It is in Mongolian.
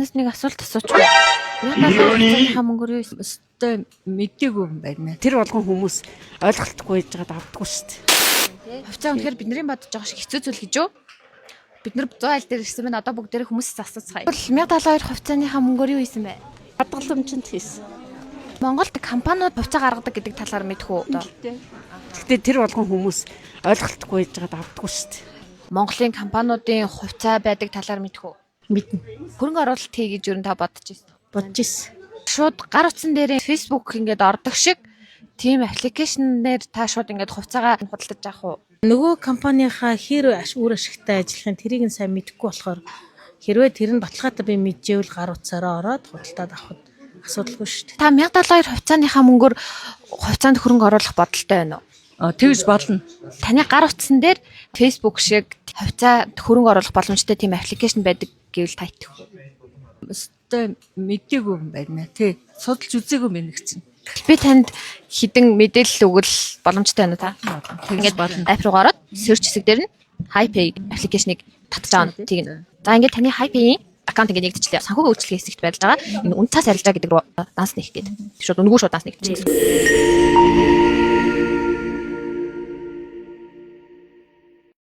Нэг асуулт асуучих. Яг хамгөр юу өстэй мэдээгүй юм байна. Тэр болгон хүмүүс ойлголтгүй байж байгаад авдаггүй шүү дээ. Хувьцаа үнэхээр бидний бодож байгаа шиг хэцүү зүйл гэж юу? Бид нар 100 айл дээр ирсэн байна. Одоо бүгдээрээ хүмүүсээс асууцгаая. 1072 хувьцааныхаа мөнгөөр юу хийсэн бэ? Хадгаламжинд хийсэн. Монголд компаниуд хувьцаа гаргадаг гэдэг талаар мэдэх үү? Гэхдээ тэр болгон хүмүүс ойлголтгүй байж байгаад авдаггүй шүү дээ. Монголын компаниудын хувьцаа байдаг талаар мэдэх үү? Мэднэ. Хөрөнгө оруулалт хий гэж юу та бодож ирсэн. Бодож ирсэн. Шууд гар утсан дээр Facebook ингээд ордог шиг тийм аппликейшнээр та шууд ингээд хувьцаагаа худалдаж авах уу? Нөгөө компанийхаа үр ашигтай ажиллахын тэрийг нь сайн мэдэхгүй болохоор хэрвээ тэр нь баталгаатай би мэджээвэл гар утсаараа ороод худалдаад авахд асуудалгүй шүү дээ. Та 1072 хувьцааныхаа мөнгөөр хувьцаанд хөрөнгө оруулах бодолтой байна уу? Тэгж болно. Таны гар утсан дээр Facebook шиг хувьцаанд хөрөнгө оруулах боломжтой тийм аппликейшн байдаг гэвэл та итгэх үү? Өстэй мэдээгүй юм байна. Тий. Судалж үзээгүй юм нэг чинь. Би танд хідэн мэдээлэл өгөл боломжтой байна уу та? Тэгж болно. Апп руу ороод search хэсэг дээр нь HiPay аппликейшнийг татж авах нь тийм. За ингээд таны HiPay-ийн аккаунт ингээд нэгдчихлээ. Санхүүгийн үйлчлэгийн хэсэгт байж байгаа. Энэ үнэ цаас арилжаа гэдэг руу данс нэх гээд. Шууд үнэгүй шууд данс нэгдчихсэн.